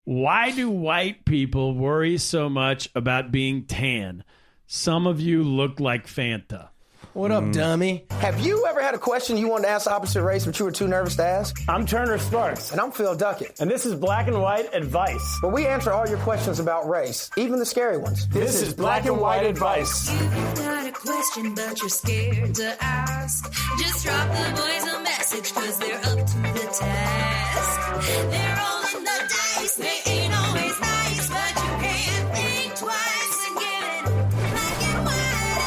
Why do white people worry so much about being tan? Some of you look like Fanta. What up, dummy? Have you ever had a question you wanted to ask the opposite race, but you were too nervous to ask? I'm Turner Sparks. And I'm Phil Duckett. And this is Black and White Advice. Where we answer all your questions about race, even the scary ones. This is Black and White Advice. You've got a question, but you're scared to ask. Just drop the boys a message, cause they're up to the task. They're rolling the dice, they ain't always nice, but you can't think twice and get it. Black and White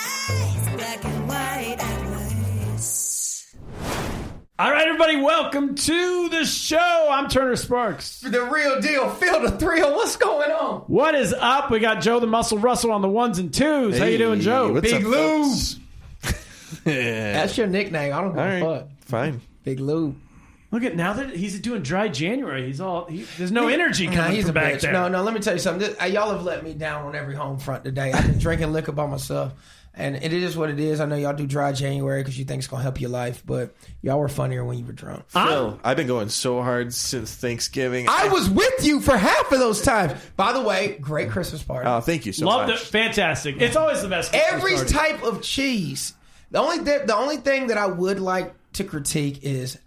Advice. Black and White Advice. All right, everybody, welcome to the show. I'm Turner Sparks. The real deal, Phil the thrill. What's going on? What is up? We got Joe the Muscle Russell on the ones and twos. How you doing, Joe? What's Big up, Lou. folks? Yeah. That's your nickname. I don't give a fuck. Fine. Big Lou. Look at now that he's doing dry January. There's no energy coming he's from a back bitch. there. No, let me tell you something. Y'all have let me down on every home front today. I've been drinking liquor by myself. And it is what it is. I know y'all do dry January because you think it's going to help your life, but y'all were funnier when you were drunk. Phil, I've been going so hard since Thanksgiving. I was with you for half of those times. By the way, great Christmas party. Oh, thank you so Loved much. it. Fantastic. It's always the best Christmas Every party. type of cheese. The only thing that I would like to critique is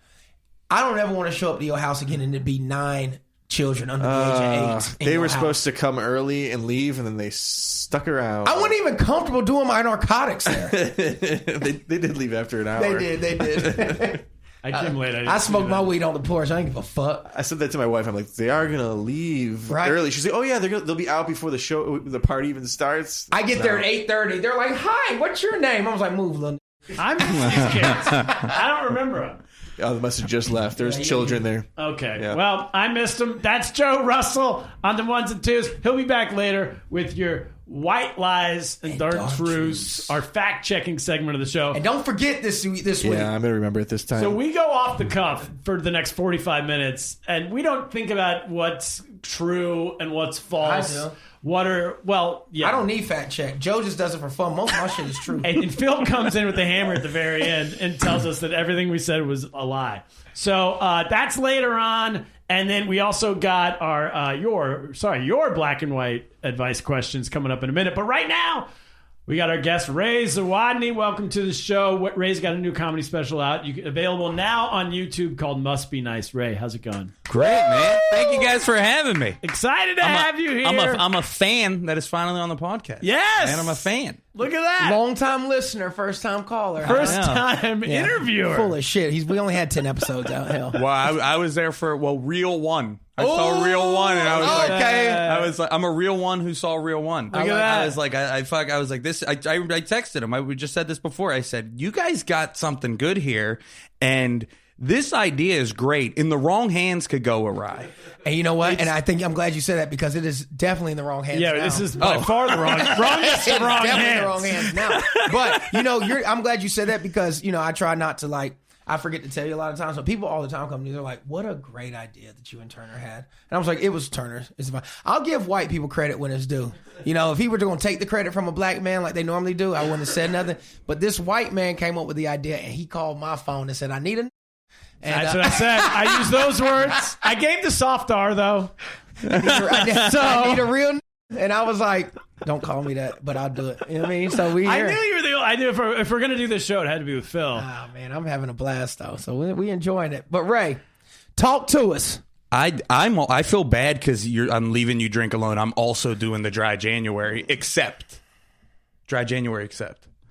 I don't ever want to show up to your house again and it be 9 children under the age of 8. They were supposed to come early and leave, and then they stuck around. I wasn't even comfortable doing my narcotics there. they did leave after an hour. They did. I came late. I smoked my weed on the porch. I didn't give a fuck. I said that to my wife. I'm like, they are gonna leave Right. early. She's like, oh yeah, they'll be out before the party even starts. I get there at 8:30. They're like, "Hi, what's your name?" I was like, "Move, little." I'm these kids. I don't remember them. Oh, they must have just left. There's children there. Okay. Yeah. Well, I missed him. That's Joe Russell on the ones and twos. He'll be back later with your white lies and dark truths, our fact-checking segment of the show. And don't forget this week. Yeah, I'm gonna remember it this time. So we go off the cuff for the next 45 minutes, and we don't think about what's true and what's false. I do. I don't need fact check. Joe just does it for fun. Most of my shit is true. And Phil comes in with the hammer at the very end and tells us that everything we said was a lie. So that's later on. And then we also got your black and white advice questions coming up in a minute. But right now, we got our guest, Ray Zawodni. Welcome to the show. Ray's got a new comedy special out. Available now on YouTube called Must Be Nice. Ray, how's it going? Great, man. Thank you guys for having me. Excited to have you here. I'm a fan that is finally on the podcast. Yes. And I'm a fan. Look at that. Long-time listener, first-time caller. First-time Yeah. interviewer. Full of shit. We only had 10 episodes out. Hell. Well, I was there for Real One. I saw Real One, and I was like, okay. I was like, I'm a real one who saw Real One. Look at that. I was like, I was like this. I texted him. We just said this before. I said, you guys got something good here, and this idea is great. In the wrong hands could go awry. And you know what? And I think I'm glad you said that because it is definitely in the wrong hands. Yeah, now. this is by far the wrongest It's of wrong definitely hands. in the wrong hands now. But I'm glad you said that because I try not to I forget to tell you a lot of times. So people all the time come to me, they're like, "What a great idea that you and Turner had." And I was like, "It was Turner's. It's fine." I'll give white people credit when it's due. If he were going to take the credit from a black man like they normally do, I wouldn't have said nothing. But this white man came up with the idea, and he called my phone and said, "I need a." And, That's what I said. I used those words. I gave the soft R though. I need a real. And I was like, "Don't call me that, but I'll do it." You know what I mean? So I knew you were the. I knew if we're gonna do this show, it had to be with Phil. Oh man, I'm having a blast though. So we enjoying it. But Ray, talk to us. I feel bad because I'm leaving you drink alone. I'm also doing the dry January, except.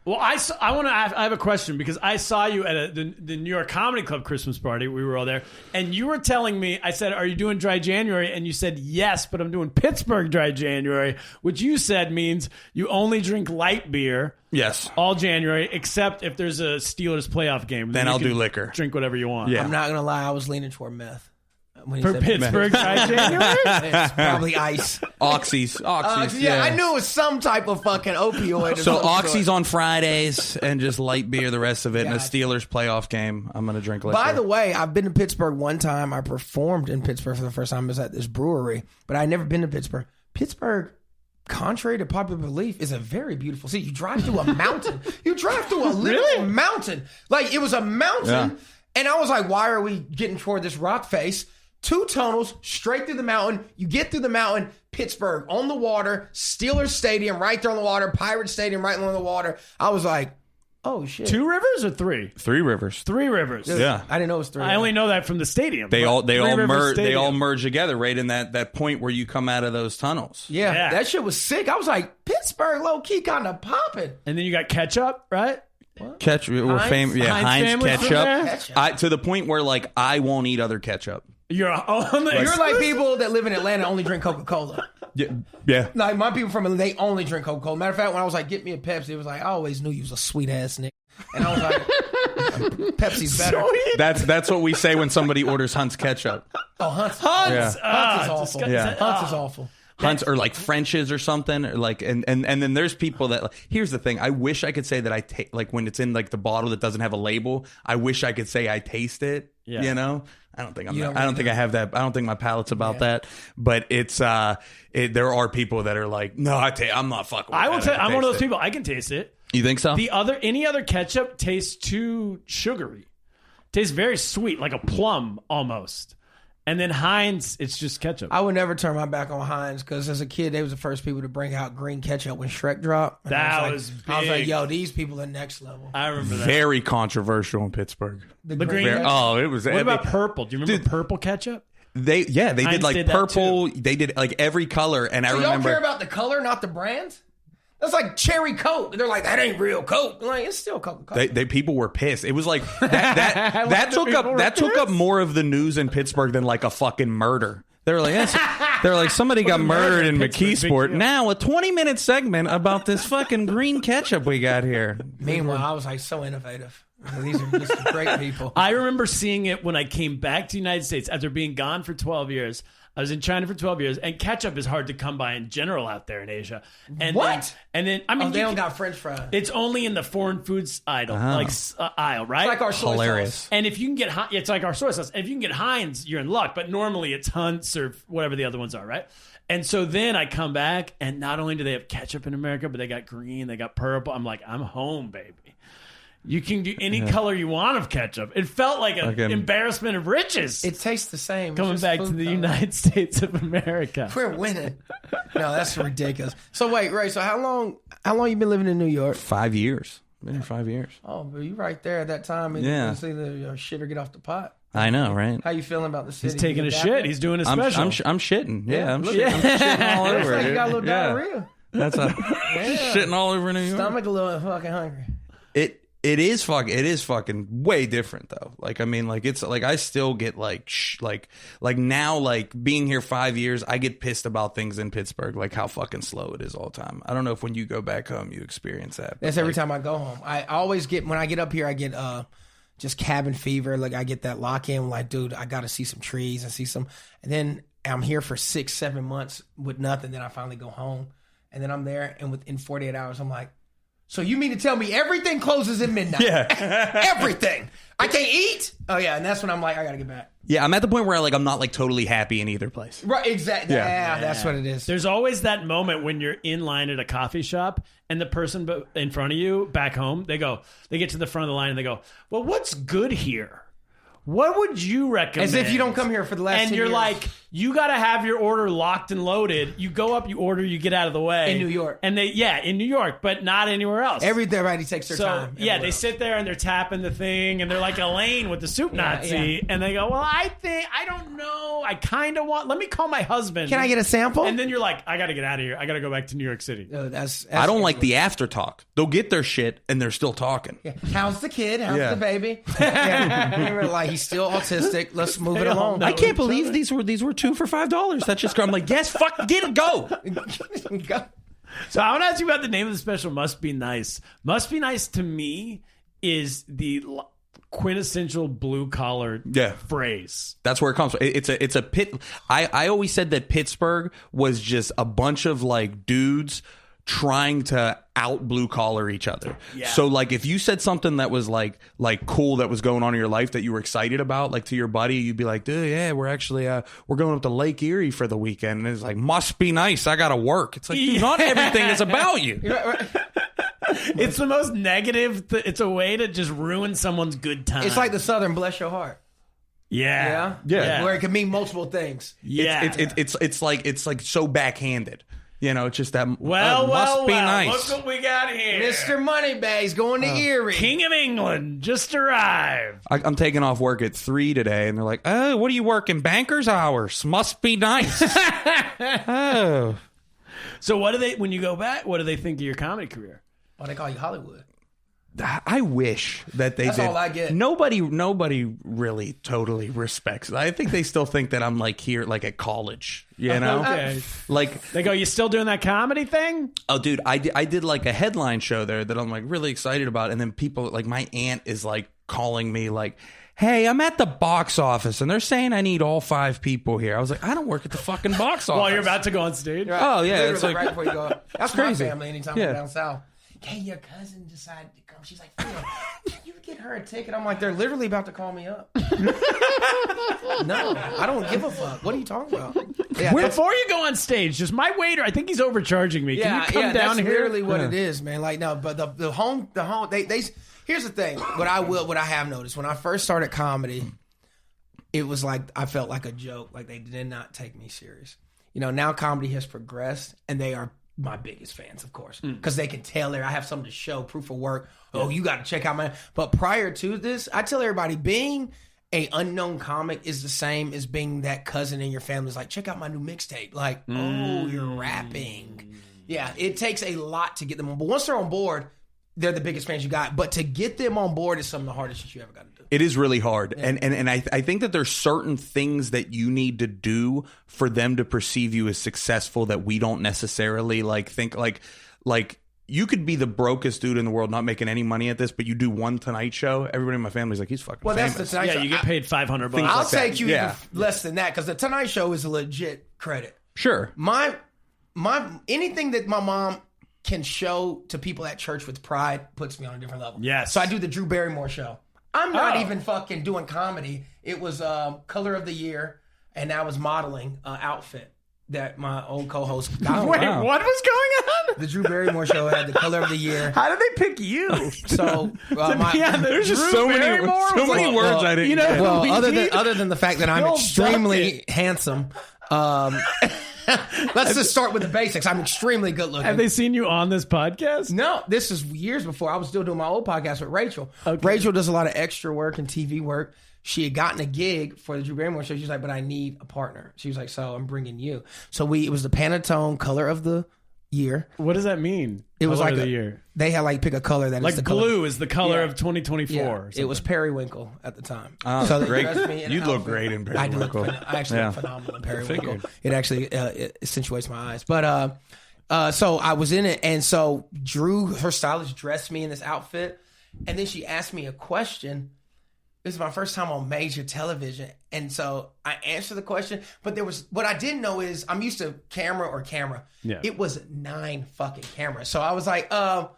Well, I have a question because I saw you at the New York Comedy Club Christmas party. We were all there, and you were telling me. I said, "Are you doing dry January?" And you said, "Yes, but I'm doing Pittsburgh dry January," which you said means you only drink light beer. Yes. All January, except if there's a Steelers playoff game. Then you I'll can do liquor. Drink whatever you want. Yeah. I'm not gonna lie, I was leaning toward meth. When he For said Pittsburgh dry January? it's probably ice. Oxys. Yeah, I knew it was some type of fucking opioid. of So some Oxys sort. on Fridays and just light beer the rest of it. And a Gotcha. Steelers playoff game, I'm going to drink liquor. By the way, I've been to Pittsburgh one time. I performed in Pittsburgh for the first time. I was at this brewery, but I'd never been to Pittsburgh. Pittsburgh, contrary to popular belief, is a very beautiful city. You drive through a mountain. You drive through a literal mountain. Like, it was a mountain. Yeah. And I was like, why are we getting toward this rock face? 2 tunnels straight through the mountain. You get through the mountain, Pittsburgh on the water, Steelers Stadium right there on the water, Pirates Stadium right on the water. I was like, oh shit. 2 rivers or 3? 3 rivers. 3 rivers. Yeah. I didn't know it was 3. I only know that from the stadium. They all Stadium. merge together right in that point where you come out of those tunnels. Yeah, that shit was sick. I was like, Pittsburgh low key kind of popping. And then you got ketchup, right? Heinz Heinz family's from there? ketchup. To the point where like I won't eat other ketchup. You're like people that live in Atlanta only drink Coca-Cola. Yeah. Like my people from Atlanta, they only drink Coca-Cola. Matter of fact, when I was like, get me a Pepsi, it was like, I always knew you was a sweet ass nigga. And I was like, Pepsi's better. That's what we say when somebody orders Hunt's ketchup. Oh, Hunt's. Yeah. Hunt's is awful. Yeah. Hunt's is awful. Hunt's or like French's or something, or like and then there's people that here's the thing. I wish I could say that I like when it's in like the bottle that doesn't have a label. I wish I could say I taste it. Yeah. You know, I don't think I don't think I have that. I don't think my palate's about that. But it's there are people that are like, no, I'm not fucking. I will tell you, I'm one of those people. I can taste it. You think so? Any other ketchup tastes too sugary. Tastes very sweet, like a plum almost. And then Heinz, it's just ketchup. I would never turn my back on Heinz because as a kid, they was the first people to bring out green ketchup when Shrek dropped. And that was big. I was like, yo, these people are next level. I remember that. Very controversial in Pittsburgh. The green ketchup? Oh, it was. What about purple? Do you remember purple ketchup? They did like purple. They did like every color, and I remember. Y'all care about the color, not the brand? That's like cherry Coke. They're like, that ain't real Coke. I'm like, it's still Coca-Cola. They people were pissed. It was like that took up more of the news in Pittsburgh than like a fucking murder. They were like, somebody got murdered in McKeesport. Now a 20-minute segment about this fucking green ketchup we got here. Meanwhile, I was like so innovative. These are just great people. I remember seeing it when I came back to the United States after being gone for 12 years. I was in China for 12 years, and ketchup is hard to come by in general out there in Asia. And what? Then I mean, they don't got French fries. It's only in the foreign foods aisle, aisle, right? It's like our soy sauce. And if you can get, it's like our soy sauce. If you can get Heinz, you're in luck. But normally it's Hunt's or whatever the other ones are, right? And so then I come back, and not only do they have ketchup in America, but they got green, they got purple. I'm like, I'm home, baby. You can do any color you want of ketchup. It felt like an embarrassment of riches. It tastes the same. Coming back to the United States of America. We're winning. No, that's ridiculous. So wait, Ray, so how long you been living in New York? 5 years. Been here 5 years. Oh, but you right there at that time. Yeah. It's either shit or get off the pot. I know, right? How you feeling about the city? He's taking a shit. He's doing a special. I'm shitting. Yeah, I'm shitting. I'm shitting all over. Like you got a little diarrhea. That's shitting all over New York. Stomach a little fucking hungry. It is fucking way different though. Like I mean, like it's like I still get like now like being here 5 years, I get pissed about things in Pittsburgh, like how fucking slow it is all the time. I don't know if when you go back home you experience that. That's every time I go home. I always get when I get up here, I get just cabin fever. Like I get that lock in. Like, dude, I got to see some trees and see some. And then I'm here for 6-7 months with nothing. Then I finally go home, and then I'm there, and within 48 hours, I'm like. So you mean to tell me everything closes at midnight? Yeah. Everything. I can't eat? Oh, yeah. And that's when I'm like, I got to get back. Yeah, I'm at the point where I'm not like totally happy in either place. Right, exactly. Yeah, that's what it is. There's always that moment when you're in line at a coffee shop and the person in front of you back home, they get to the front of the line and they go, well, what's good here? What would you recommend? As if you don't come here for the last 10 years. And you're like, you got to have your order locked and loaded. You go up, you order, you get out of the way. In New York. And in New York, but not anywhere else. Everybody takes their time. Yeah, they sit there and they're tapping the thing and they're like Elaine with the soup Nazi. And they go, well, I don't know. I kind of want, let me call my husband. Can I get a sample? And then you're like, I got to get out of here. I got to go back to New York City. That's I don't like the after talk. They'll get their shit and they're still talking. Yeah. How's the kid? How's the baby? You're like, he's still autistic. Let's move it along. I can't believe these were 2 for $5. That's just I'm like, yes, fuck, get it, go. So I want to ask you about the name of the special. Must Be Nice. Must Be Nice to me is the quintessential blue collar phrase. That's where it comes from. It's a pit. I always said that Pittsburgh was just a bunch of like dudes trying to out blue collar each other. Yeah. So like if you said something that was like cool that was going on in your life that you were excited about, like to your buddy, you'd be like, dude, yeah, we're actually we're going up to Lake Erie for the weekend. And it's like, must be nice. I gotta work. It's like, dude, not everything is about you. It's the most negative. It's a way to just ruin someone's good time. It's like the Southern bless your heart. Yeah. Yeah. Where it can mean multiple things. Yeah. It's like so backhanded. You know, it's just that. Must be nice. Look what we got here. Mr. Moneybags going to Erie. King of England just arrived. I'm taking off work at 3 today, and they're like, "Oh, what are you working? Banker's hours. Must be nice." Oh. So what do they, when you go back, what do they think of your comedy career? Oh, they call you Hollywood. I wish that they That's did. all I get. Nobody really totally respects it. I think they still think that I'm like here, like at college, you know? Okay. Like, They go, you still doing that comedy thing? oh, dude, I did like a headline show there that I'm like really excited about. And then people, like my aunt is like calling me like, "Hey, I'm at the box office and they're saying I need all 5 people here." I was like, I don't work at the fucking box office. While you're about to go on stage? Oh, yeah. Literally, It's like, right before you go. That's crazy. my family anytime Yeah. I'm down south. Hey, your cousin decided to come. She's like, "Phil, can you get her a ticket?" I'm like, they're literally about to call me up. No, I don't give a fuck. What are you talking about? Yeah, Before you go on stage, just my waiter, I think he's overcharging me. Can you come down that's here? literally what it is, man. Like, no, but the home, they here's the thing. What I have noticed when I first started comedy, it was like I felt like a joke. Like they did not take me serious. You know, now comedy has progressed, and they are my biggest fans, of course, because they can tell I have something to show, proof of work. Oh, you got to check out my. But prior to this, I tell everybody, being a unknown comic is the same as being that cousin in your family. Is like, check out my new mixtape. Like, oh, you're rapping. Yeah, it takes a lot to get them on. But once they're on board, they're the biggest fans you got. But to get them on board is some of the hardest shit you ever got to do. it is really hard. Yeah. And I think that there's certain things that you need to do for them to perceive you as successful that we don't necessarily like think like you could be the brokest dude in the world, not making any money at this, but you do one Tonight Show. Everybody in my family's like, he's fucking famous. That's the Tonight Show. You get paid $500. I'll like take that. you Yeah. even less than that because the Tonight Show is a legit credit. Sure. My anything that my mom can show to people at church with pride puts me on a different level. Yes. So I do the Drew Barrymore show. I'm not even fucking doing comedy. It was Color of the Year, and I was modeling an outfit that my old co-host got. Wait, what was going on? The Drew Barrymore show had the Color of the Year. How did they pick you? So There's just so many words I didn't get. Well, we other than the fact that I'm Phil extremely handsome, let's just start with the basics. I'm extremely good looking. Have they seen you on this podcast? No, this is years before. I was still doing my old podcast with Rachel. Okay. Rachel does a lot of extra work and TV work. She had gotten a gig for the Drew Barrymore show. She was like, but I need a partner. She was like, so I'm bringing you. So it was the Pantone Color of the Year. What does that mean? It was Color like of the year. They had like pick a color that Like is the blue color. is the color Yeah. of 2024. Yeah, Or it was periwinkle at the time. So they great. dressed me in an You'd look outfit. great in I do look periwinkle. I actually Yeah. look phenomenal in periwinkle. figured. It actually it accentuates my eyes. But so I was in it, and so Drew, her stylist, dressed me in this outfit, and then she asked me a question. This is my first time on major television, and so I answered the question. But there was what I didn't know is I'm used to camera. Yeah. It was 9 fucking cameras. So I was like, and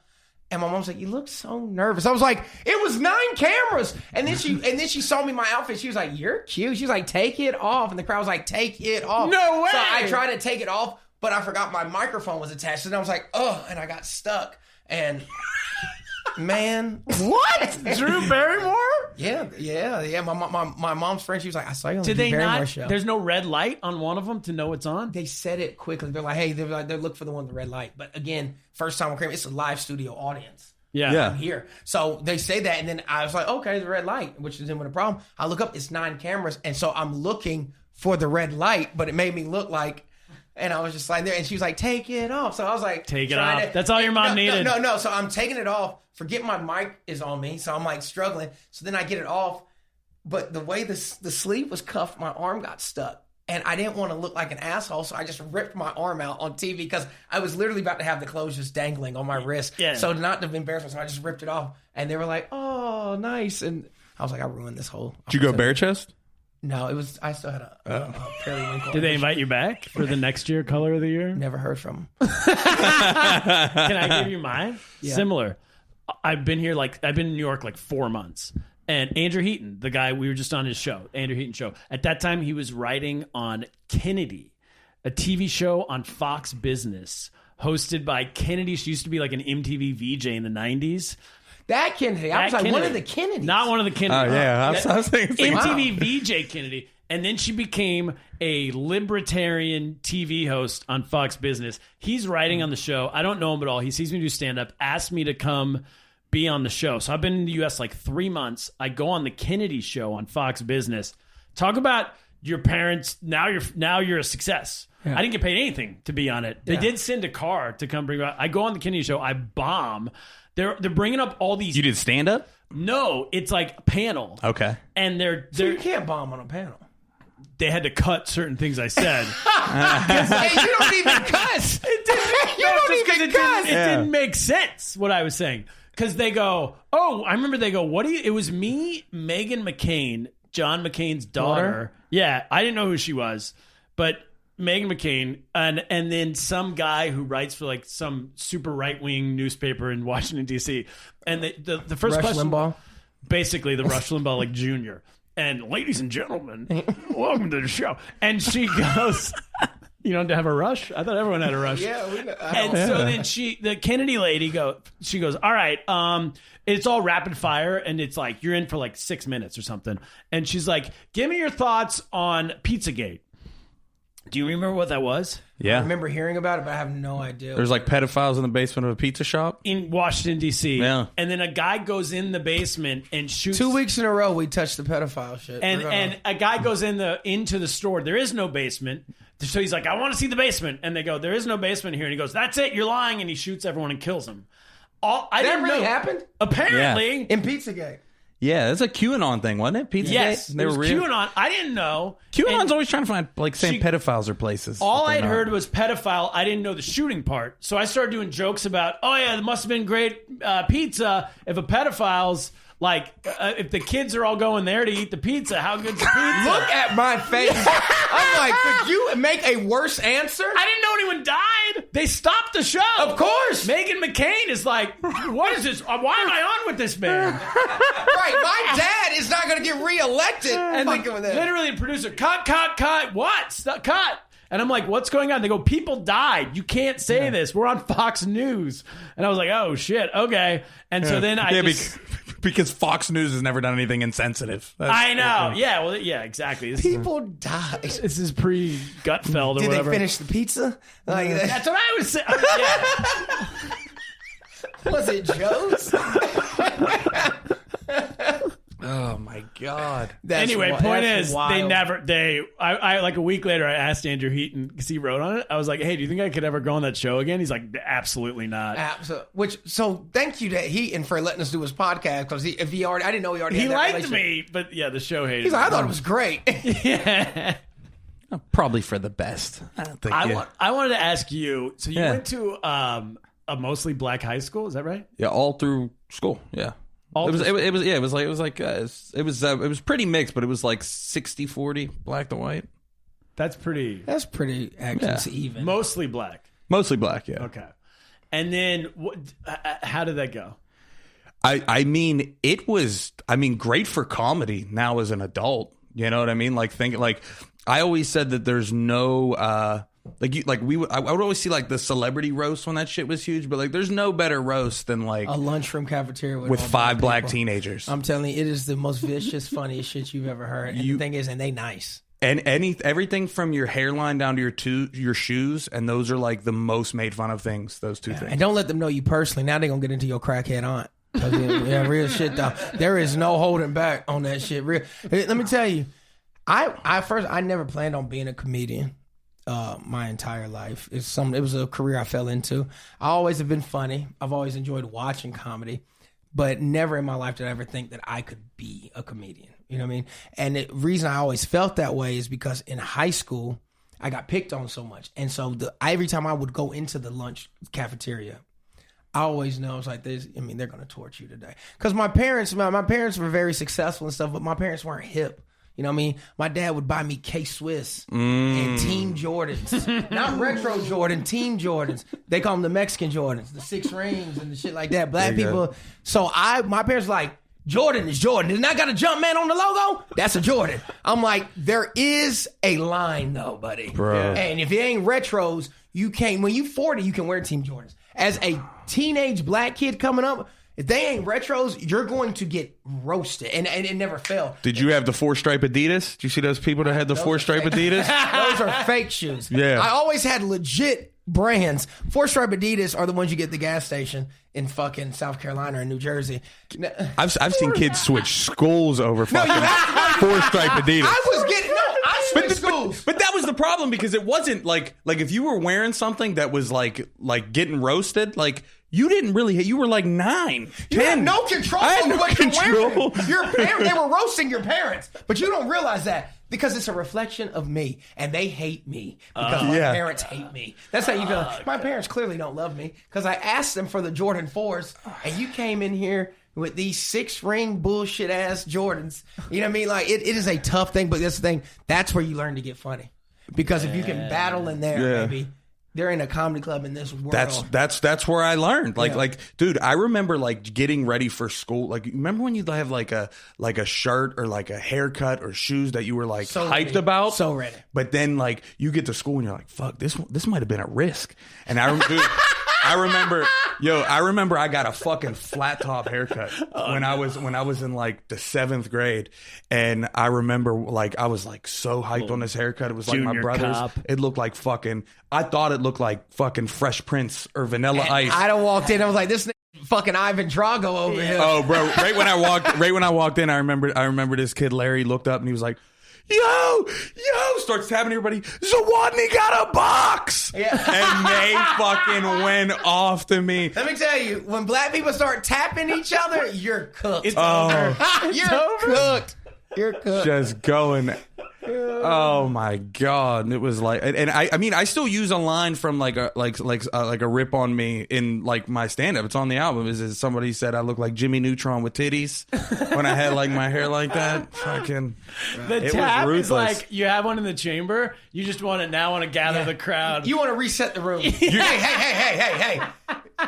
my mom's like, "You look so nervous." I was like, "It was 9 cameras." And then she saw me in my outfit. She was like, "You're cute." She was like, "Take it off." And the crowd was like, "Take it off." No way. So I tried to take it off, but I forgot my microphone was attached, and I was like, "Oh!" And I got stuck. And man, What? Drew Barrymore? yeah. My mom's friend, she was like, "I saw you on Did the they Drew Barrymore not? show." There's no red light on one of them to know it's on? They said it quickly. They're like, "Hey," they're look for the one with the red light. But again, first time on camera, it's a live studio audience. Yeah. I'm here. So they say that, and then I was like, okay, the red light, which isn't a problem. I look up, it's 9 cameras, and so I'm looking for the red light, but it made me look like, and I was just like there, and she was like, "Take it off." So I was like, Take it trying off. That's all your mom needed. No. So I'm taking it off. Forget my mic is on me, so I'm like struggling. So then I get it off, but the way the sleeve was cuffed, my arm got stuck. And I didn't want to look like an asshole, so I just ripped my arm out on TV because I was literally about to have the clothes just dangling on my wrist. Yeah. So not to embarrass myself, I just ripped it off. And they were like, "Oh, nice." And I was like, I ruined this whole. Did you go bare chest? No, it was. I still had a periwinkle. Did they invite you back for the next year Color of the Year? Never heard from them. Can I give you mine? Yeah. Similar. I've been in New York like 4 months. And Andrew Heaton, the guy we were just on his show, Andrew Heaton show. At that time, he was writing on Kennedy, a TV show on Fox Business, hosted by Kennedy. She used to be like an MTV VJ in the 90s. That Kennedy. I was like, one Kennedy. of the Kennedys. Not one of the Kennedys. Oh yeah, I was thinking. MTV VJ Kennedy. And then she became a libertarian TV host on Fox Business. He's writing on the show. I don't know him at all. He sees me do stand-up, asked me to come be on the show. So I've been in the U.S. like 3 months. I go on the Kennedy show on Fox Business. Talk about your parents. Now you're a success. Yeah. I didn't get paid anything to be on it. They did send a car to come bring me out. I go on the Kennedy show. I bomb. They're bringing up all these. You did stand-up? No, it's like a panel. Okay. And So you can't bomb on a panel. They had to cut certain things I said. Hey, you don't even cuss. It didn't make sense what I was saying. Because they go, I remember they go, it was me, Meghan McCain, John McCain's daughter. Yeah, I didn't know who she was. But Meghan McCain, and then some guy who writes for like some super right-wing newspaper in Washington, D.C. And the first Rush question... Limbaugh. Basically, the Rush Limbaugh, like Junior. And ladies and gentlemen, welcome to the show. And she goes, you don't have a rush? I thought everyone had a rush. Yeah, we know. And so then the Kennedy lady she goes, all right, it's all rapid fire, and it's like you're in for like 6 minutes or something. And she's like, give me your thoughts on Pizzagate. Do you remember what that was? Yeah. I remember hearing about it, but I have no idea. There's like pedophiles in the basement of a pizza shop in Washington, D.C. Yeah. And then a guy goes in the basement and shoots. 2 weeks in a row, we touched the pedophile shit. And a guy goes into the store. There is no basement. So he's like, I want to see the basement. And they go, there is no basement here. And he goes, that's it. You're lying. And he shoots everyone and kills them. I didn't really know. happened? Apparently. In Pizzagate. Yeah, that's a QAnon thing, wasn't it? Pizza Yes. Gate? There was QAnon. I didn't know. QAnon's always trying to find pedophiles or places. All I'd heard was pedophile. I didn't know the shooting part. So I started doing jokes about, it must have been great pizza if a pedophile's like, if the kids are all going there to eat the pizza, how good's the pizza? Look at my face. I'm like, could you make a worse answer? I didn't know anyone died. They stopped the show. Of course. Meghan McCain is like, what is this? Why am I on with this man? Right. My dad is not going to get reelected. And literally the producer, cut. What? Cut. And I'm like, what's going on? They go, people died. You can't say this. We're on Fox News. And I was like, oh, shit. Okay. And so then because Fox News has never done anything insensitive. I know. Yeah. Well, yeah, exactly. People died. This is pre-Gutfeld or Did whatever. they finish the pizza? Like That's what I was saying. Yeah. Was it Joe's? Oh my God. Anyway, point is, I like a week later, I asked Andrew Heaton, because he wrote on it. I was like, hey, do you think I could ever go on that show again? He's like, absolutely not. So thank you to Heaton for letting us do his podcast, because I didn't know he already had that liked relationship. me, but yeah, the show hated He's like, me. I thought it was great. Yeah. Probably for the best. I don't think. I wanted to ask you, so you went to a mostly black high school, is that right? Yeah, all through school. Yeah. It was pretty mixed, but it was like 60-40 black to white. That's pretty actually even. Mostly black. Mostly black, yeah. Okay. And then how did that go? I mean, it was great for comedy now as an adult. You know what I mean? I always said that there's no I would always see like the celebrity roast when that shit was huge, but like there's no better roast than like a lunchroom cafeteria with 5 black teenagers. I'm telling you, it is the most vicious, funniest shit you've ever heard. And the thing is, and they nice. And everything from your hairline down to your shoes, and those are like the most made fun of things. Those two things. And don't let them know you personally. Now they're gonna get into your crackhead aunt. Yeah, real shit though. There is no holding back on that shit. Real. Let me tell you, I never planned on being a comedian. My entire life. It was a career I fell into. I always have been funny. I've always enjoyed watching comedy, but never in my life did I ever think that I could be a comedian. You know what I mean? And the reason I always felt that way is because in high school, I got picked on so much. And so every time I would go into the lunch cafeteria, I always know it's like this. I mean, they're going to torture you today. Because my parents were very successful and stuff, but my parents weren't hip. You know what I mean? My dad would buy me K-Swiss and Team Jordans. Not retro Jordan, Team Jordans. They call them the Mexican Jordans, the 6 rings and the shit like that. Black people. Go. So my parents were like, Jordan is Jordan. It's not got a jump man on the logo? That's a Jordan. I'm like, there is a line though, buddy. Bro. And if it ain't retros, you can't. When you 40, you can wear Team Jordans. As a teenage black kid coming up, If they ain't retros, you're going to get roasted. And it never failed. Did you have the 4-stripe Adidas? Did you see those people that had the 4-stripe Adidas? Those are fake shoes. Yeah. I always had legit brands. 4-stripe Adidas are the ones you get at the gas station in fucking South Carolina or New Jersey. I've seen kids switch schools over fucking 4-stripe Adidas. I switched schools. But that was the problem because it wasn't like if you were wearing something that was like getting roasted, like you didn't really you were like 9, 10. You had no control I had over no what you're wearing. control. Your parents, they were roasting your parents, but you don't realize that because it's a reflection of me, and they hate me because my parents hate me. That's how you feel. My parents clearly don't love me because I asked them for the Jordan 4s, and you came in here with these 6-ring bullshit ass Jordans. You know what I mean? Like it is a tough thing, but this thing, that's where you learn to get funny. Because if you can battle in there, baby, they're in a comedy club in this world. That's where I learned. Like, dude, I remember like getting ready for school. Like, remember when you'd have like a shirt or like a haircut or shoes that you were like So hyped ready. about? So ready. But then like you get to school and you're like, fuck, this might have been a risk. And I remember I got a fucking flat top haircut when I was in like the 7th grade, and I remember like I was like so hyped on this haircut. It was like my Junior brother's. cop. It looked like fucking. I thought it looked like fucking Fresh Prince or Vanilla Ice. I done walked in, I was like, this fucking Ivan Drago over here. Oh, bro! Right when I walked in, I remember this kid Larry looked up and he was like, Yo, starts tapping everybody. Zawodni got a box. Yeah. And they fucking went off to me. Let me tell you, when black people start tapping each other, you're cooked. It's over. You're cooked. You're cooked. Just going. Oh my god! And it was like, and I mean, I still use a line from like a rip on me in like my stand up. It's on the album. Is somebody said I look like Jimmy Neutron with titties when I had like my hair like that. Fucking, The it tap was is ruthless. like you have one in the chamber. You just want to gather the crowd. You want to reset the room. Hey.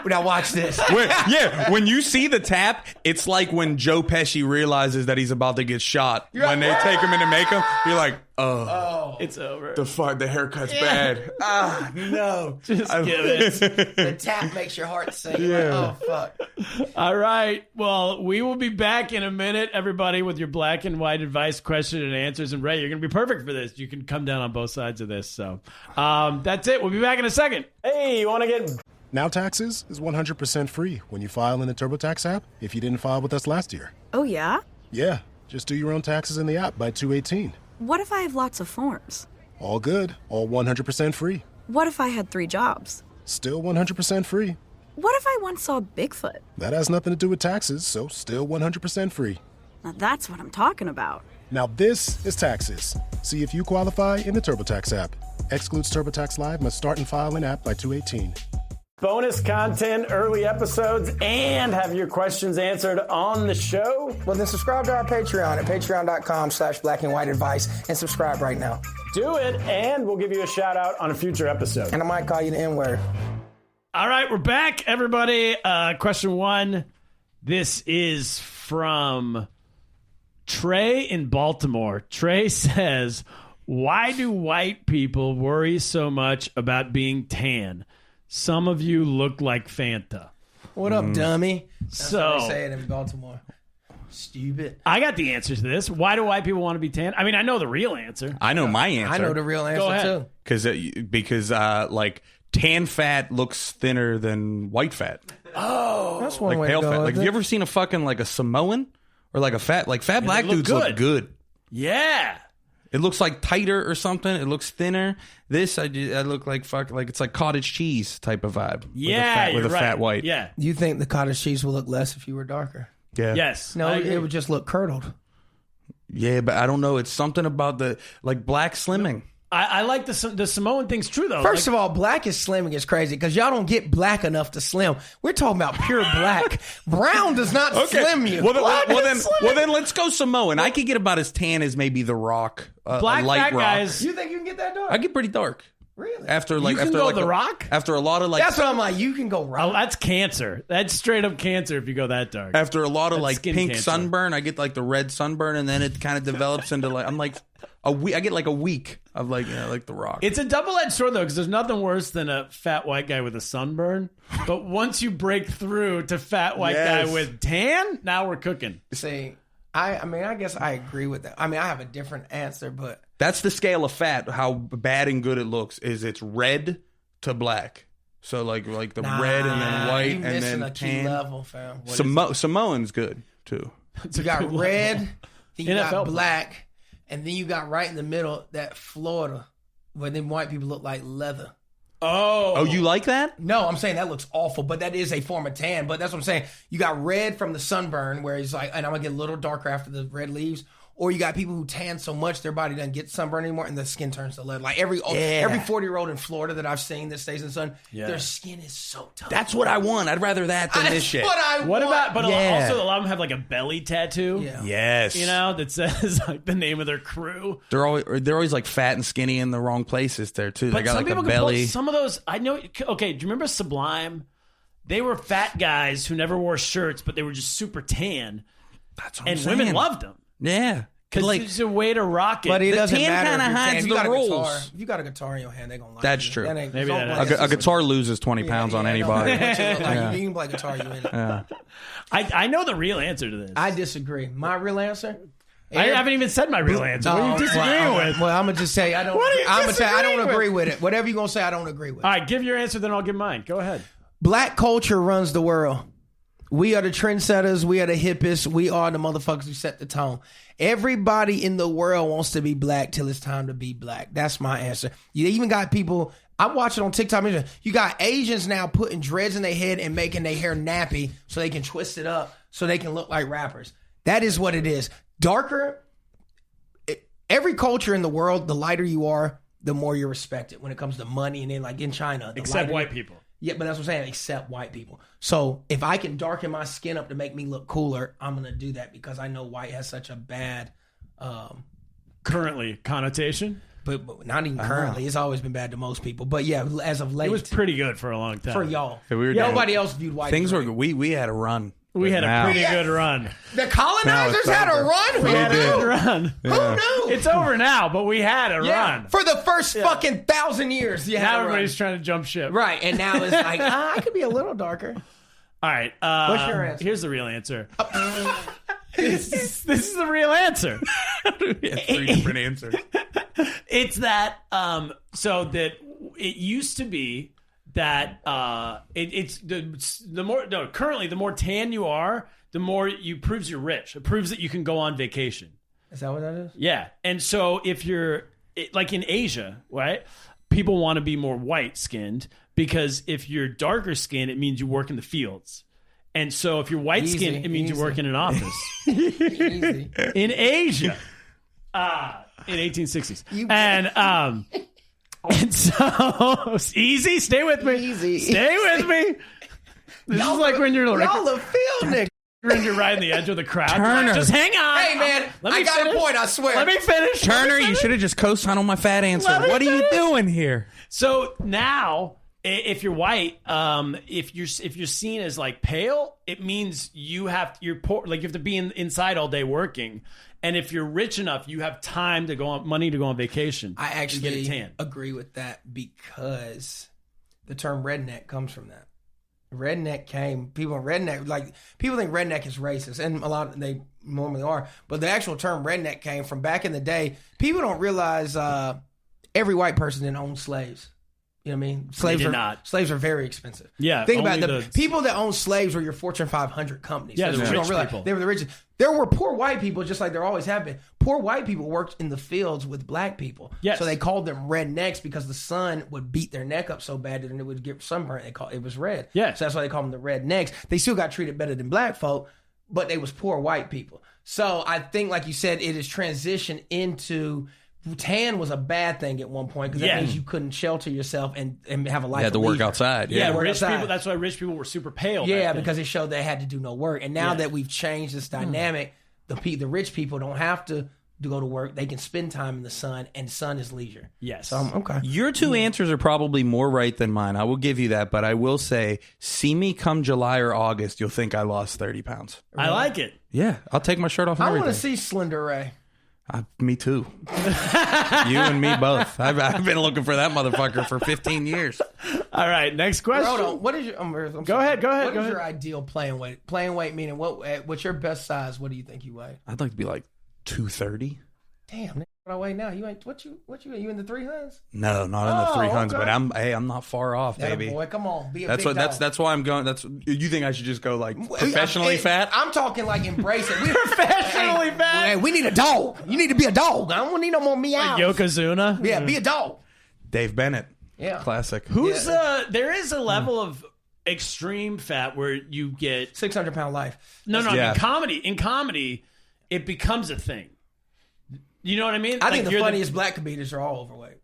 Now watch this. When you see the tap, it's like when Joe Pesci realizes that he's about to get shot. When they take him in to make him, you're like, oh, It's over. the haircut's bad. No. Just give it. The tap makes your heart sing. Yeah. Like, oh, fuck. All right. Well, we will be back in a minute, everybody, with your black and white advice, question, and answers. And Ray, you're going to be perfect for this. You can come down on both sides of this. So that's it. We'll be back in a second. Hey, you want to get... Now Taxes is 100% free when you file in the TurboTax app if you didn't file with us last year. Oh, yeah? Yeah, just do your own taxes in the app by 2/18. What if I have lots of forms? All good, all 100% free. What if I had 3 jobs? Still 100% free. What if I once saw Bigfoot? That has nothing to do with taxes, so still 100% free. Now that's what I'm talking about. Now this is Taxes. See if you qualify in the TurboTax app. Excludes TurboTax Live, must start and file in app by 2/18. bonus content, early episodes, and have your questions answered on the show? Well, then subscribe to our Patreon at patreon.com/blackandwhiteadvice and subscribe right now. Do it, and we'll give you a shout out on a future episode. And I might call you the N-word. All right, we're back, everybody. Question 1. This is from Trey in Baltimore. Trey says, why do white people worry so much about being tan? Some of you look like Fanta. What up, dummy? That's So- what they say it in Baltimore. Stupid. I got the answer to this. Why do white people want to be tan? I mean, I know the real answer. I know my answer. I know the real Go ahead. answer, too. Because like tan fat looks thinner than white fat. That's one Like way pale to go. fat. Like with have you it. ever seen a fucking like a Samoan or like a fat black look dudes good. look good. Yeah. It looks like tighter or something. It looks thinner. This I look like it's like cottage cheese type of vibe. Yeah, with a you're fat right. white. Yeah. You think the cottage cheese will look less if you were darker? Yeah. Yes. No, I agree. it would just look curdled. Yeah, but I don't know. It's something about the like black slimming. I like the Samoan thing's true though. First of all, black is slimming is crazy because y'all don't get black enough to slim. We're talking about pure black. Brown does not slim you. Well, Black is slim. then let's go Samoan. I could get about as tan as maybe The Rock. black a light fat rock. guys. You think you can get that dark? I get pretty dark. Really? After You can go The Rock? After a lot of like That's what I'm like. You can go Oh, right. that's cancer. That's straight up cancer if you go that dark. after a lot of That's like skin pink cancer. sunburn, I get like the red sunburn, and then it kind of develops into like I'm like I get like a week of like The Rock. It's a double-edged sword, though, because there's nothing worse than a fat white guy with a sunburn. But once you break through to fat white guy with tan, now we're cooking. See, I mean, I guess I agree with that. I mean, I have a different answer, but That's the scale of fat. How bad and good it looks is it's red to black. So like the red and then white you and missing then a key tan. level, fam. Samoan's good too. You got red, then you NFL got black, and then you got right in the middle that Florida, where them white people look like leather. Oh, you like that? No, I'm saying that looks awful, but that is a form of tan. But that's what I'm saying. You got red from the sunburn, where he's like, and I'm gonna get a little darker after the red leaves. Or you got people who tan so much their body doesn't get sunburn anymore, and the skin turns to leather. Like every 40-year-old in Florida that I've seen that stays in the sun, their skin is so tough. That's what I want. I'd rather that than this shit. What I want. What about, but also a lot of them have like a belly tattoo. Yeah. Yes. You know, that says like the name of their crew. They're always like fat and skinny in the wrong places there too. They But got some like people a can pull belly. some of those. I know. Okay, do you remember Sublime? They were fat guys who never wore shirts, but they were just super tan. That's what I'm And saying. women loved them. Yeah. Because Like, it's a way to rock it. But it The doesn't tan matter. kinda if you're hides tan. If the you got a rules. guitar, if you got a guitar in your hand, they're gonna like That's you. true. Ain't- Maybe don't that play a guitar loses 20 pounds on Yeah, anybody. don't matter what you look like. You can play guitar, you in it. I know the real answer to this. I disagree. My real answer. I haven't even said my real answer. What are you disagreeing with? Well, I'm gonna just say I don't. What are you I'm gonna say I don't disagreeing agree with it. Whatever you're gonna say, I don't agree with. All right, give your answer, then I'll give mine. Go ahead. Black culture runs the world. We are the trendsetters. We are the hippiest. We are the motherfuckers who set the tone. Everybody in the world wants to be black till it's time to be black. That's my answer. You even got people. I'm watching on TikTok. You got Asians now putting dreads in their head and making their hair nappy so they can twist it up so they can look like rappers. That is what it is. Darker. Every culture in the world, the lighter you are, the more you're respected when it comes to money. And then like in China, Except white people. Yeah, but that's what I'm saying, except white people. So if I can darken my skin up to make me look cooler, I'm going to do that because I know white has such a bad... Currently, connotation. But not even currently. It's always been bad to most people. But yeah, as of late... It was pretty good for a long time. for y'all. Yeah, we were Nobody else viewed white Things people. were we had a run. We had Now- a pretty good run. The colonizers had a run? Who We had a knew? good run. Who knew? It's over now, but we had a run. For the first fucking 1,000 years, you had Now a run. everybody's trying to jump ship. Right, and now it's like, I could be a little darker. All right. What's your answer? Here's the real answer. This is the real answer. We had 3 different answers. It's that so that it used to be that it's the more currently the more tan you are, the more you proves you're rich. It proves that you can go on vacation. Is that what that is? Yeah. And so if you're like in Asia, right? People want to be more white skinned because if you're darker skinned, it means you work in the fields. And so if you're white skinned, it means you work in an office. Easy. In Asia. In 1860s. And so easy, stay with me. Easy. Stay with me. This is like when you're Y'all the field niggas. when you're riding the edge of the crowd. Turner. Like, just hang on. Hey, man, Let me I got finish. a point, I swear. Let me finish. Turner, you should have just co-signed on my fat answer. Let me What are you finish. doing here? So now, if you're white, if you're seen as like pale, it means you're poor. Like you have to be inside all day working. And if you're rich enough, you have time to go on money to go on vacation. I and actually get a tan. agree with that because the term redneck comes from that. Redneck came, people think redneck is racist, and a lot they normally are, but the actual term redneck came from back in the day. People don't realize every white person didn't own slaves. You know what I mean? Slaves are very expensive. Yeah, Think about only it. The people that own slaves were your Fortune 500 companies. Yeah, That's the what you rich don't realize. people. They were the richest. There were poor white people, just like there always have been. Poor white people worked in the fields with black people. Yes. So they called them rednecks because the sun would beat their neck up so bad that it would get sunburned. It was red. Yeah. So that's why they call them the rednecks. They still got treated better than black folk, but they was poor white people. So I think, like you said, it has transitioned into... Tan was a bad thing at one point because that means you couldn't shelter yourself and have a life. You had to of work leisure. outside. Yeah, work rich outside. people. That's why rich people were super pale. Yeah, back then. because it showed they had to do no work. And now that we've changed this dynamic, the rich people don't have to go to work. They can spend time in the sun, and sun is leisure. Yes. So okay. Your 2 answers are probably more right than mine. I will give you that, but I will say, see me come July or August, you'll think I lost 30 pounds. I like it. Yeah, I'll take my shirt off and I everything. want to see Slender Ray. Me too. You and me both. I've been looking for that motherfucker for 15 years. All right, next question. Hold on. What is your? Go ahead. What is your ideal playing weight? Playing weight meaning what's your best size? What do you think you weigh? I'd like to be like 230. Damn, nigga, what I weigh now? You ain't what you you in the 300s? No, not in the 300s, okay. but I'm not far off, baby. Boy, come on, be a That's big what dog. that's why I'm going. You think I should just go like professionally fat? I'm talking like embrace it. We Professionally fat? Hey, we need a dog. You need to be a dog. I don't need no more meow. Yokozuna? Yeah, be a dog. Dave Bennett. Yeah. Classic. Who's there is a level of extreme fat where you get 600-pound life. no Yeah. in comedy it becomes a thing. You know what I mean? I think the you're funniest black comedians are all overweight.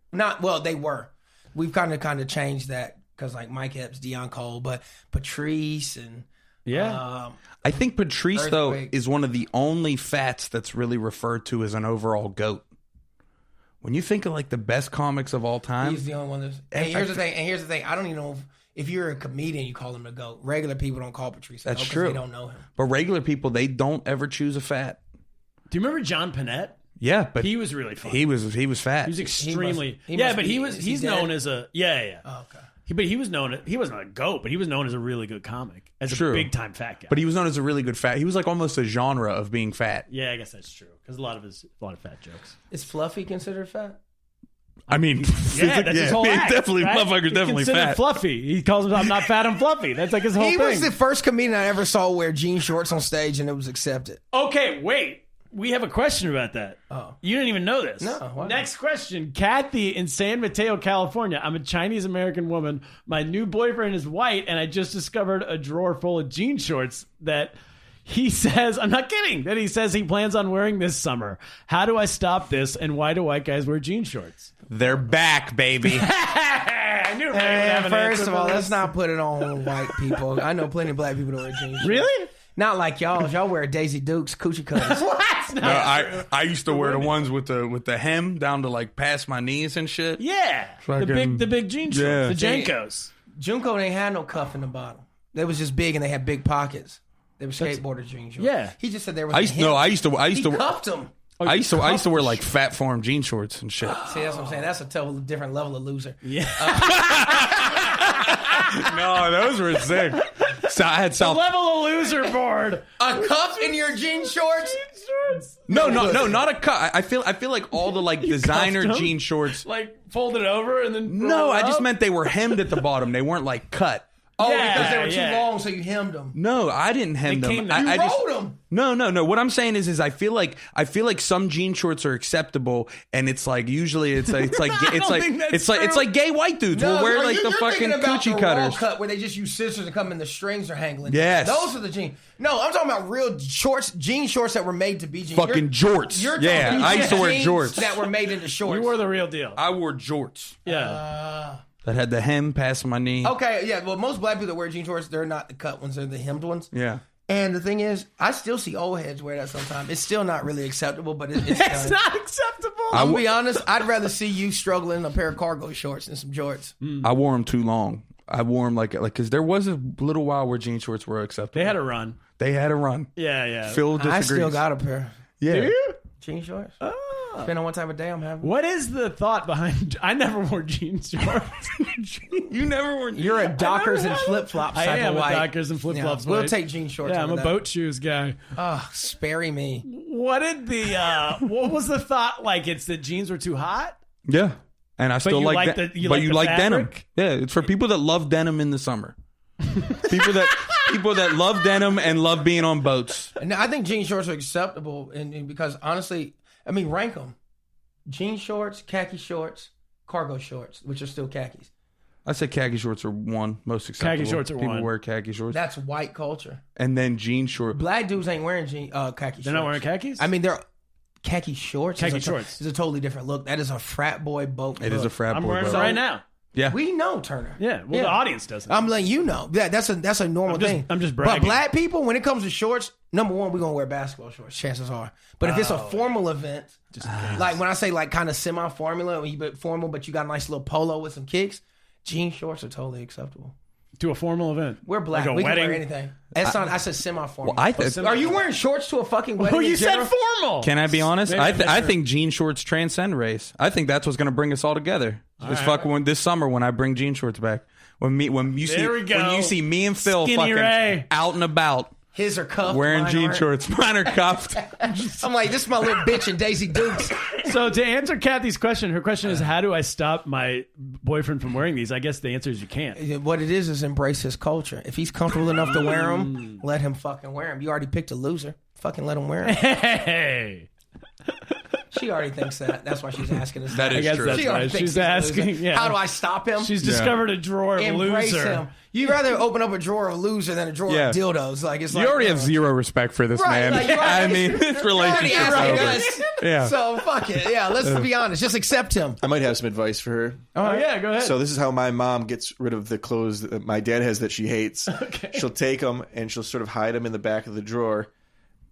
They were. We've kind of changed that because like Mike Epps, Deion Cole, but Patrice and I think Patrice though Earthquake. is one of the only fats that's really referred to as an overall GOAT. When you think of like the best comics of all time, he's the only one that's. And here's the thing. I don't even know if you're a comedian, you call him the GOAT. Regular people don't call Patrice. That's GOAT 'cause true. They don't know him. but regular people they don't ever choose a fat. Do you remember John Panette? Yeah, but He was really funny. he was fat. He was extremely he must but be- he's is he known dead? as a yeah. Oh, okay. But he was known. He wasn't a GOAT, but he was known as a really good comic, as True. a big time fat guy. But he was known as a really good fat. He was like almost a genre of being fat. yeah, I guess that's true because a lot of fat jokes. Is Fluffy considered fat? I mean, Yeah, that's his whole act. definitely, right? motherfucker's He's definitely considered fat. Fluffy. He calls himself "I'm not fat, I'm fluffy." That's like his whole He thing. was the first comedian I ever saw wear jean shorts on stage, and it was accepted. Okay, wait. We have a question about that. Oh. You didn't even know this. No, why? Next question. Kathy in San Mateo, California. I'm a Chinese American woman. My new boyfriend is white, and I just discovered a drawer full of jean shorts that he says, I'm not kidding, that he says he plans on wearing this summer. How do I stop this, and why do white guys wear jean shorts? They're back, baby. I knew Ray would have an First answer of all, for let's this. not put it on white people. I know plenty of black people that wear jeans. Really? Not like y'all. Y'all wear Daisy Dukes, coochie cutters. That's not No, I used to wear the ones with the hem down to like past my knees and shit. Yeah. The big jean shorts. Yeah. The Jankos. Junko ain't had no cuff in the bottom. They was just big and they had big pockets. They were skateboarder jean shorts. Yeah. He just said there was. I used he cuffed them. I used to wear like fat form jean shorts and shit. See, that's what I'm saying. That's a total different level of loser. Yeah. No, those were sick. So I had South. Level of loser board. A cuff in your jean shorts? No, not a cut. I feel like all the like designer cuffed 'em? jean shorts. Like folded over and then No, rolled I just up? meant they were hemmed at the bottom. They weren't like cut. Oh, Yeah, because they were yeah. too long, so you hemmed them. No, I didn't hem They them. came down. I You just, rolled them. No. What I'm saying is I feel like some jean shorts are acceptable, and it's like usually it's like think that's it's like gay white dudes will wear like the fucking coochie cutters. Cut where they just use scissors to come in the strings are hanging. Yes. Those are the jeans. No, I'm talking about real shorts, jean shorts that were made to be jeans. Fucking jorts. You're Yeah, talking I used to wear jeans jorts. that were made into shorts. You were the real deal. I wore jorts Yeah. that had the hem past my knee. Okay, yeah. Well, most black people that wear jean shorts, they're not the cut ones; they're the hemmed ones. Yeah. And the thing is, I still see old heads wear that sometimes. It's still not really acceptable, but it's It's not acceptable. I'm gonna be honest. I'd rather see you struggling in a pair of cargo shorts than some jorts. I wore them too long. I wore them like because there was a little while where jean shorts were acceptable. They had a run. They had a run. Yeah. Phil disagrees. I still got a pair. Yeah. Do you? Jean shorts. Depending on what type of day I'm having. What is the thought behind? I never wore jean shorts. You never were. You're a Dockers and flip flops I type am of a white. Dockers and flip flops. Yeah, we'll take jean shorts. Yeah, I'm over a that. boat shoes guy. Oh, spare me. What did the? What was the thought? Like it's that jeans were too hot. Yeah. And I still you like like that. the- you But like you the like denim. fabric? Yeah, it's for people that love denim in the summer. people that love denim and love being on boats. And I think jean shorts are acceptable, and because honestly, I mean, rank them: jean shorts, khaki shorts, cargo shorts, which are still khakis. I say khaki shorts are one most acceptable. Khaki shorts are people one. wear khaki shorts. That's white culture. And then jean shorts. Black dudes ain't wearing khaki shorts. They're not wearing khakis. I mean, they're khaki shorts. Khaki is a shorts. is a totally different look. That is a frat boy boat. It is a frat I'm boy. wearing boat. them right now. Yeah. We know Turner. Yeah. Well, the audience doesn't. I'm letting you know. That's a normal thing. I'm just But bragging. black people, when it comes to shorts, number one, we're gonna wear basketball shorts. Chances are. But if it's a formal event, like when I say like kind of semi-formula, when you bit formal, but you got a nice little polo with some kicks, jean shorts are totally acceptable. To a formal event. We're black. Like a We can wedding. wear anything. It's not. I said semi-formal. Well, Are you wearing shorts to a fucking wedding? Oh, you in said general? formal. Can I be honest? Maybe I think jean shorts transcend race. I think that's what's going to bring us all together. This summer when I bring jean shorts back. When you see me and Phil Skinny fucking Ray. out and about His are cuffed. wearing mine jean aren't. shorts, mine are cuffed. I'm like, this is my little bitch and Daisy Dukes. So to answer Kathy's question, her question is, how do I stop my boyfriend from wearing these? I guess the answer is you can't. What it is embrace his culture. If he's comfortable enough to wear them, let him fucking wear them. You already picked a loser. Fucking let him wear them. Hey. She already thinks that. That's why she's asking us. That I is guess true. that's She already right. thinks She's he's a asking. loser. Yeah. How do I stop him? She's discovered a drawer of Embrace loser. him. You'd rather open up a drawer of loser than a drawer Yeah. of dildos. Like it's You like, already have zero respect for this Right, man. like, you're I already- mean, this You're already relationship's asking over. us. Yeah. So fuck it. Yeah, let's be honest. Just accept him. I might have some advice for her. Oh, yeah, go ahead. So this is how my mom gets rid of the clothes that my dad has that she hates. She'll take them and she'll sort of hide them in the back of the drawer.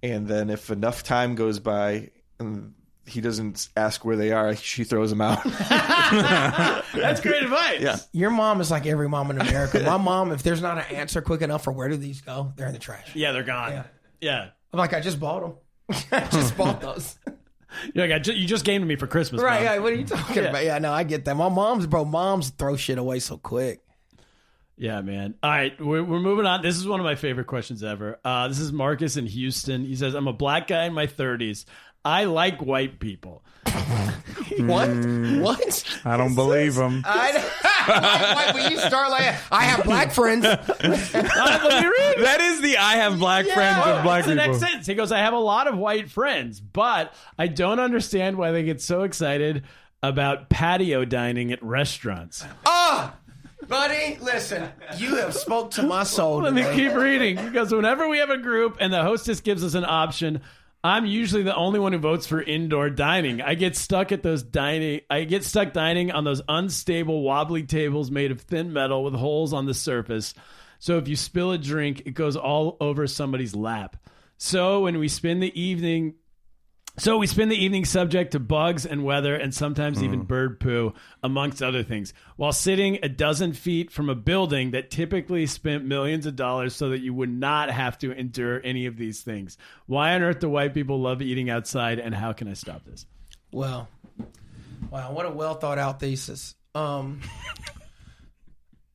And then if enough time goes by and he doesn't ask where they are, she throws them out. That's great advice. Yeah. Your mom is like every mom in America. My mom, if there's not an answer quick enough for where do these go, they're in the trash. Yeah, they're gone. Yeah. I'm like, I just bought them. I just bought those. You're like, you just gave them to me for Christmas. Right, Mom. yeah, what are you talking about? Yeah, no, I get that. My moms throw shit away so quick. Yeah, man. All right, we're moving on. This is one of my favorite questions ever. This is Marcus in Houston. He says, I'm a black guy in my 30s. I like white people. What? What? I don't believe him. Why will you start like that? I have black friends. Let me read. That is the I have black friends of black That's the people. next sentence. He goes, I have a lot of white friends, but I don't understand why they get so excited about patio dining at restaurants. Buddy, listen, you have spoke to my soul Let me today. keep reading. Because whenever we have a group and the hostess gives us an option, I'm usually the only one who votes for indoor dining. I get stuck dining on those unstable wobbly tables made of thin metal with holes on the surface. So if you spill a drink, it goes all over somebody's lap. So we spend the evening subject to bugs and weather and sometimes even bird poo, amongst other things, while sitting a dozen feet from a building that typically spent millions of dollars so that you would not have to endure any of these things. Why on earth do white people love eating outside, and how can I stop this? Well, wow, what a well thought out thesis. I'm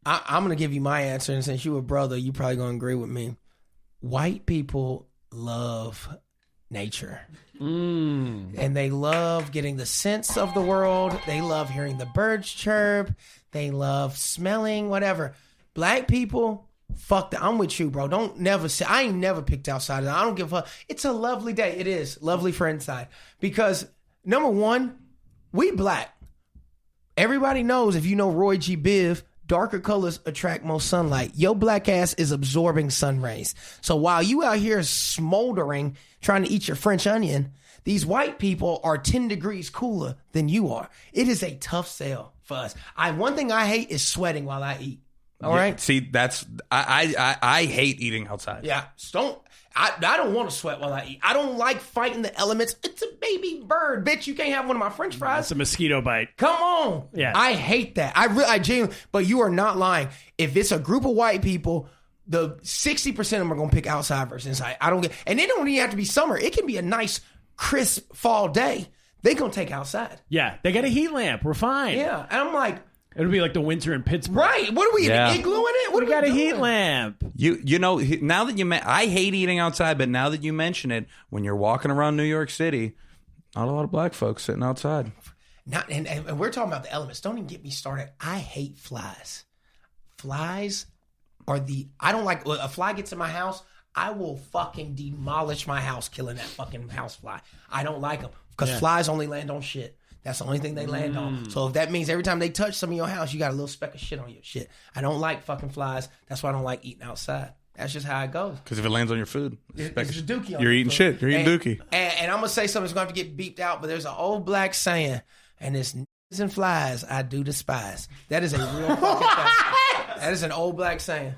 going to give you my answer, and since you're a brother, you're probably going to agree with me. White people love nature. And they love getting the scents of the world. They love hearing the birds chirp. They love smelling, whatever. Black people, fuck that. I'm with you, bro. Don't never say, I ain't never picked outside. I don't give a fuck. It's a lovely day. It is lovely for inside. Because number one, we black. Everybody knows, if you know Roy G. Biv, darker colors attract more sunlight. Your black ass is absorbing sun rays. So while you out here smoldering, trying to eat your French onion, these white people are 10 degrees cooler than you are. It is a tough sell for us. One thing I hate is sweating while I eat. All right? See, that's I hate eating outside. Yeah. I don't want to sweat while I eat. I don't like fighting the elements. It's a baby bird, bitch. You can't have one of my French fries. It's a mosquito bite. Come on. Yeah. I hate that. I genuinely, but you are not lying. If it's a group of white people, the 60% of them are going to pick outside versus inside. And it don't even have to be summer. It can be a nice, crisp fall day. They're going to take outside. Yeah, they got a heat lamp. We're fine. Yeah. And I'm like, It'll be like the winter in Pittsburgh. right. What are we, Yeah. an igloo in it? What We got a doing? heat lamp. You know, now that I hate eating outside, but now that you mention it, when you're walking around New York City, not a lot of black folks sitting outside. And we're talking about the elements. Don't even get me started. I hate flies. Flies are I don't like, a fly gets in my house, I will fucking demolish my house killing that fucking house fly. I don't like them because flies only land on shit. That's the only thing they land on. So if that means every time they touch some of your house, you got a little speck of shit on your shit. I don't like fucking flies. That's why I don't like eating outside. That's just how it goes. Because if it lands on your food, It's a dookie on you're your eating food. shit. You're eating dookie. And I'm going to say something that's going to have to get beeped out, but there's an old black saying, and it's niggas and flies I do despise. That is a real fucking thing. That is an old black saying.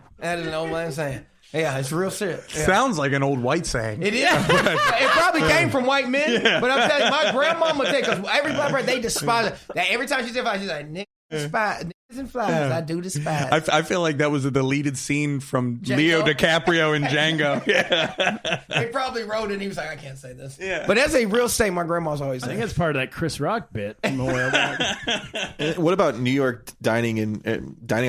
Yeah, it's real shit. Yeah. Sounds like an old white saying. It is. It probably came from white men, but I'm telling you, my grandmama, because everybody, they despise it. That every time she said flies, she's like, nigga. Despise niggas and flies. I do despise. I feel like that was a deleted scene from Django? Leo DiCaprio in Django. Yeah. He probably wrote it and he was like, I can't say this. Yeah. But that's a real statement my grandma's always I think saying. it's part of that Chris Rock bit. From a while back. What about New York dining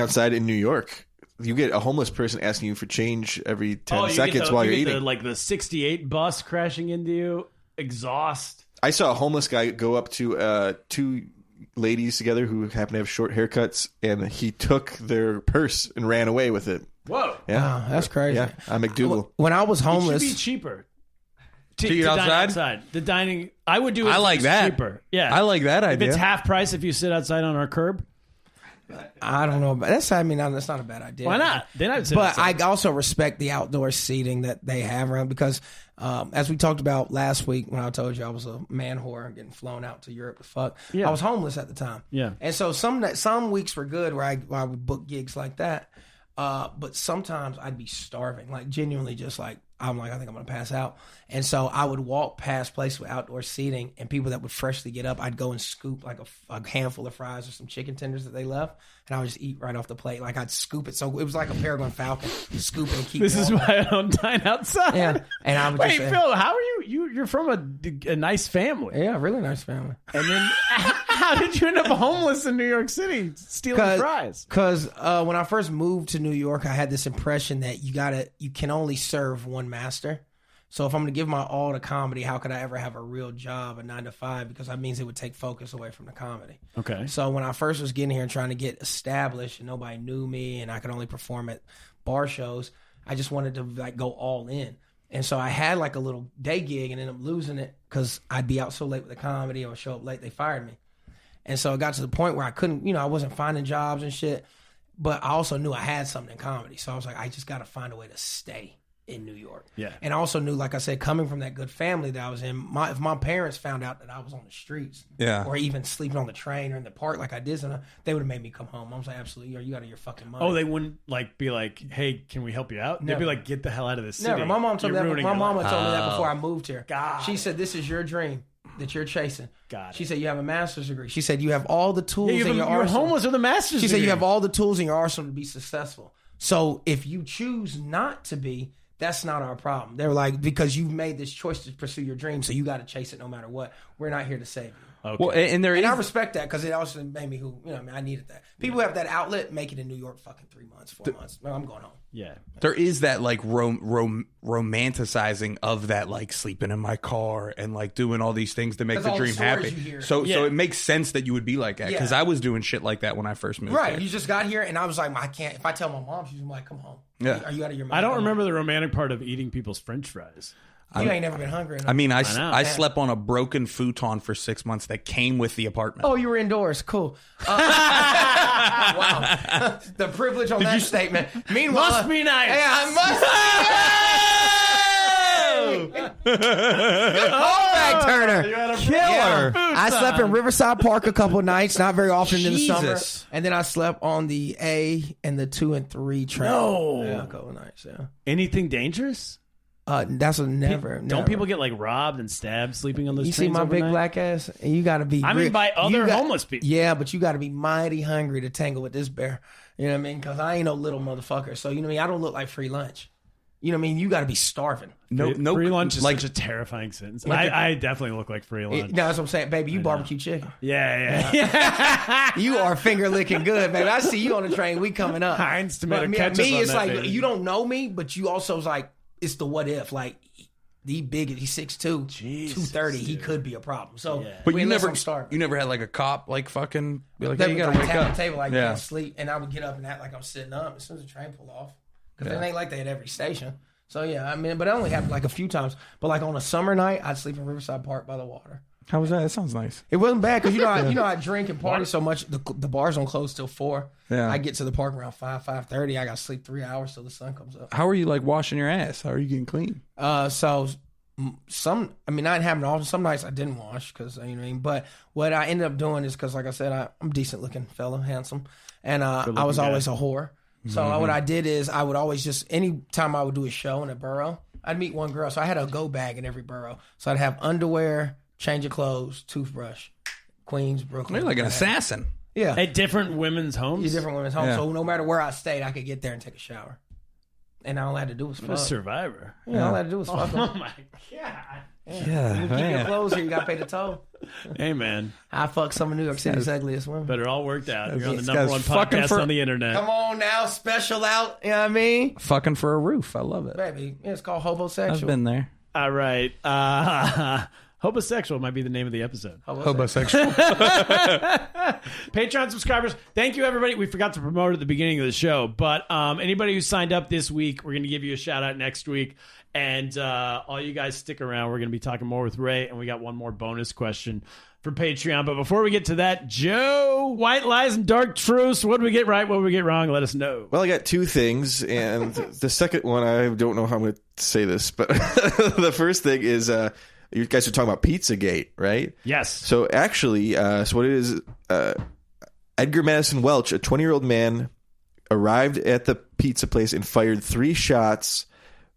outside in New York? You get a homeless person asking you for change every 10 seconds while you're eating. Like the 68 bus crashing into you, exhaust. I saw a homeless guy go up to two ladies together who happened to have short haircuts, and he took their purse and ran away with it. Whoa. Yeah. Wow, that's crazy. Yeah, I'm McDougal. When I was It should homeless, be cheaper. To eat dine outside? The dining, I would do it. I if like it's that. Cheaper. Yeah. I like that If idea. it's half price if you sit outside on our curb, I don't know. But that's that's not a bad idea. why not? Then I'd sit But outside. I also respect the outdoor seating that they have around because, as we talked about last week when I told you I was a man whore getting flown out to Europe to fuck, Yeah. I was homeless at the time. Yeah. And so some weeks were good where I would book gigs like that. But sometimes I'd be starving, like genuinely just like, I'm like, I think I'm going to pass out. And so I would walk past places with outdoor seating and people that would freshly get up, I'd go and scoop like a handful of fries or some chicken tenders that they left. And I would just eat right off the plate. Like I'd scoop it. So it was like a Peregrine Falcon, scoop it and keep This is walking. why I don't dine outside. Yeah. And I would Wait, just Phil, how are you? You're from a nice family. yeah, really nice family. And then how did you end up homeless in New York City stealing fries? Because when I first moved to New York, I had this impression that you can only serve one master. So if I'm going to give my all to comedy, how could I ever have a real job, a 9 to 5? Because that means it would take focus away from the comedy. Okay. So when I first was getting here and trying to get established and nobody knew me and I could only perform at bar shows, I just wanted to like go all in. And so I had like a little day gig and ended up losing it because I'd be out so late with the comedy or show up late, they fired me. And so it got to the point where I couldn't, I wasn't finding jobs and shit, but I also knew I had something in comedy. So I was like, I just got to find a way to stay in New York. Yeah. And I also knew, like I said, coming from that good family that I was in, if my parents found out that I was on the streets or even sleeping on the train or in the park like I did, they would have made me come home. I was like, absolutely, you out of your fucking mind. Oh, they wouldn't like be like, "Hey, can we help you out?" They'd be like, "Get the hell out of this city." Never. My mom told me You're that. ruining My your mama life." told me that before I moved here. Got she it. said, "This is your dream that you're chasing." Got it. She said, "You have a master's degree." She said, "You have all the tools Yeah, in your you're arsenal." homeless with a master's She said, degree. "You have all the tools in your arsenal to be successful. So if you choose not to be, that's not our problem." They were like, "Because you've made this choice to pursue your dream, so you got to chase it no matter what. We're not here to save you." Okay. Well, and And I respect that because it also made me I needed that. People who have that outlet, make it in New York fucking 3 months, 4 months. Well, I'm going home. Yeah. there is that like romanticizing of that, like sleeping in my car and like doing all these things to make That's the all the dream stories happen. you hear. So Yeah. it makes sense that you would be like that because Yeah. I was doing shit like that when I first moved. Right. here. You just got here, and I was like, I can't. If I tell my mom, she's gonna be like, "Come home. Yeah. Are you out of your mind?" I don't Come home." remember the romantic part of eating people's French fries. You ain't never been hungry enough. I mean, I know. slept on a broken futon for 6 months that came with the apartment. Oh, you were indoors. Cool. Wow. The privilege on that statement. Meanwhile, Must be nice. Yeah, Good callback, Turner. Killer. I slept in Riverside Park a couple of nights, not very often in the summer. Jesus. And then I slept on the A and the 2 and 3 train. No. Yeah, a couple of nights, yeah. Anything dangerous? That's a never. Don't people get like robbed and stabbed sleeping on those You trains see my big overnight? black ass? And you got to be. I mean, by other you got- homeless people. Yeah, but you got to be mighty hungry to tangle with this bear. You know what I mean? Because I ain't no little motherfucker. So you know what I mean? I don't look like free lunch. You know what I mean? You got to be starving. No, free lunch is like such a terrifying sentence. I definitely look like free lunch. That's what I'm saying, baby. You barbecue chicken. Yeah. You are finger licking good, baby. I see you on the train. We coming up. Heinz tomato But me, ketchup me, on it's that, like baby. you don't know me, but you also is like it's the what if. Like he big, he's 6'2", 230. He could be a problem. So, But you unless never, I'm starving. you never had like a cop like fucking be like, They hey, you would gotta like wake tap up. the table like Yeah. can't sleep, and I would get up and act like I'm sitting up as soon as the train pulled off. Because it ain't like that at every station. So yeah, I mean, but it only happened like a few times. But like on a summer night, I'd sleep in Riverside Park by the water. How was that? That sounds nice. It wasn't bad because I drink and party so much. The bars don't close till 4. Yeah. I get to the park around 5:30. I got to sleep 3 hours till the sun comes up. How are you like washing your ass? How are you getting clean? So some, I mean, not having often. Some nights I didn't wash because you know what I mean. But what I ended up doing is because, like I said, I'm a decent looking fella, handsome, and I was always a whore. So what I did is I would always just anytime I would do a show in a borough, I'd meet one girl. So I had a go bag in every borough. So I'd have underwear, change of clothes, toothbrush, Queens, Brooklyn. You're like an assassin. Yeah. At different women's homes? Different women's homes. Yeah. So no matter where I stayed, I could get there and take a shower. And all I had to do was What a fuck. survivor. Yeah, all I had to do was fuck. Oh, them. my God. Yeah, You keep your clothes here, you got to pay the toll. Hey, man. I fucked some of New York City's ugliest women. But it all worked out. You're on the This number guy's one fucking podcast for- on the internet. Come on now, special out. You know what I mean? Fucking for a roof. I love it. Baby, it's called homosexual. I've been there. All right. Homosexual might be the name of the episode. Homosexual. Patreon subscribers, thank you, everybody. We forgot to promote at the beginning of the show, but anybody who signed up this week, we're going to give you a shout out next week. And all you guys stick around. We're going to be talking more with Ray, and we got one more bonus question for Patreon. But before we get to that, Joe, white lies and dark truths. What did we get right? What did we get wrong? Let us know. Well, I got two things, and the second one, I don't know how I'm going to say this, but the first thing is you guys are talking about Pizzagate, right? Yes. So actually, so what it is, Edgar Madison Welch, a 20-year-old man, arrived at the pizza place and fired 3 shots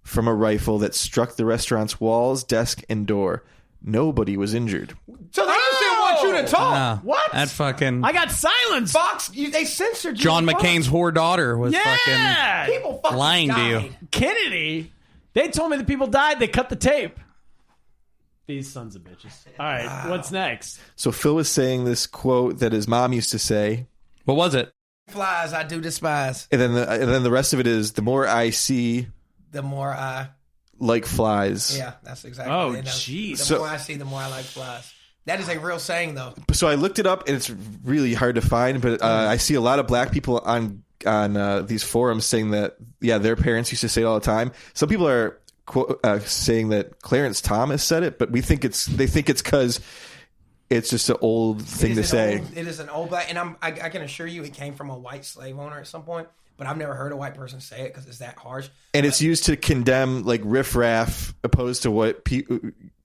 from a rifle that struck the restaurant's walls, desk, and door. Nobody was injured. So they just didn't want you to talk. Nah, What? That fucking I got silenced. Fox, they censored you. John Fox. McCain's whore daughter was Yeah. People fucking lying to you. died. Kennedy. They told me the people died. They cut the tape. These sons of bitches. All right. What's next? So Phil was saying this quote that his mom used to say, What was it? Flies, I do despise. and then the rest of it is, the more I see The more I... like flies. Yeah, that's exactly Oh, it. jeez. The So- more I see, the more I like flies. That is a real saying, though. So I looked it up, and it's really hard to find, but I see a lot of black people on these forums saying that, yeah, their parents used to say it all the time. Some people are saying that Clarence Thomas said it, but they think it's because it's just an old thing to say. It is an old black, and I can assure you it came from a white slave owner at some point, but I've never heard a white person say it because it's that harsh. And it's used to condemn like riffraff, opposed to what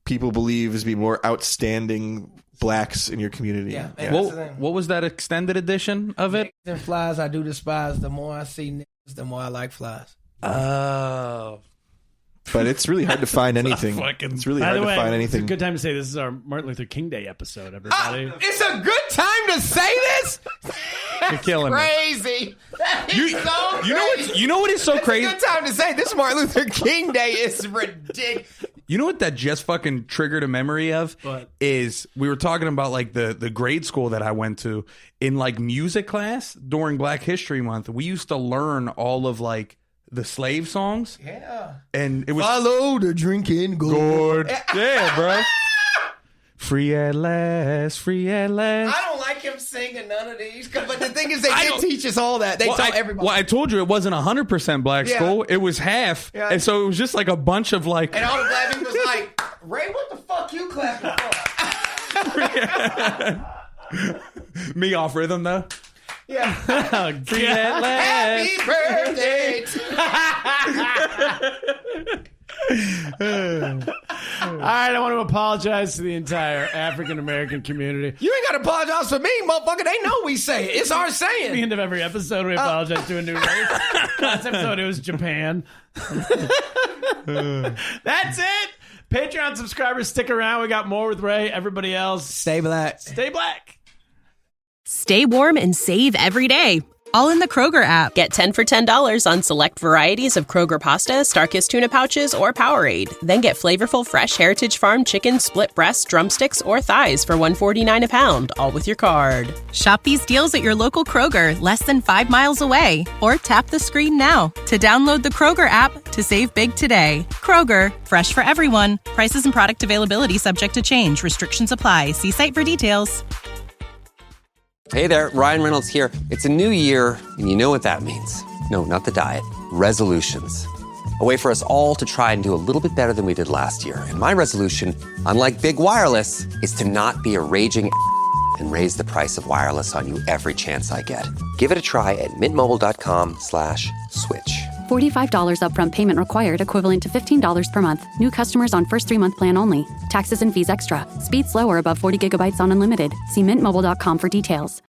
people believe is be more outstanding blacks in your community. Yeah. And that's the What, thing. what was that extended edition of it? And flies, I do despise. The more I see niggas, the more I like flies. Oh. But it's really hard to find anything. It's really By hard the way, to find it's a anything. good time to say this is our Martin Luther King Day episode, everybody. It's a good time to say this. You're killing me. Crazy. That is so crazy. You know what is so It's crazy? a good time to say this Martin Luther King Day is ridiculous. You know what that just fucking triggered a memory of? What? Is we were talking about like the grade school that I went to in like music class during Black History Month. We used to learn all of like the slave songs. Yeah. And it was Follow the drinking gourd. yeah, bro. Free at last, free at last. I don't like him singing none of these, but the thing is, they I did don't- teach us all that. They taught everybody. Well, I told you it wasn't 100% black Yeah. school. It was half. Yeah. And so it was just like a bunch of like. And all the black people was like, Ray, what the fuck you clapping for? Me off rhythm though. Yeah. Free at last. Happy birthday to All right, I want to apologize to the entire African American community. You ain't got to apologize for me, motherfucker. They know we say it. It's our At the saying. end of every episode, we apologize to a new race. Last episode, it was Japan. That's it. Patreon subscribers, stick around. We got more with Ray. Everybody else, Stay black. stay black. Stay warm and save every day. All in the Kroger app. Get 10 for $10 on select varieties of Kroger pasta, Starkist tuna pouches, or Powerade. Then get flavorful fresh Heritage Farm chicken, split breast, drumsticks, or thighs for $1.49 a pound, all with your card. Shop these deals at your local Kroger, less than 5 miles away. Or tap the screen now to download the Kroger app to save big today. Kroger, fresh for everyone. Prices and product availability subject to change. Restrictions apply. See site for details. Hey there, Ryan Reynolds here. It's a new year, and you know what that means. No, not the diet. Resolutions. A way for us all to try and do a little bit better than we did last year. And my resolution, unlike Big Wireless, is to not be a raging and raise the price of wireless on you every chance I get. Give it a try at mintmobile.com/switch. $45 upfront payment required, equivalent to $15 per month. New customers on first 3-month plan only. Taxes and fees extra. Speed slower above 40 gigabytes on unlimited. See mintmobile.com for details.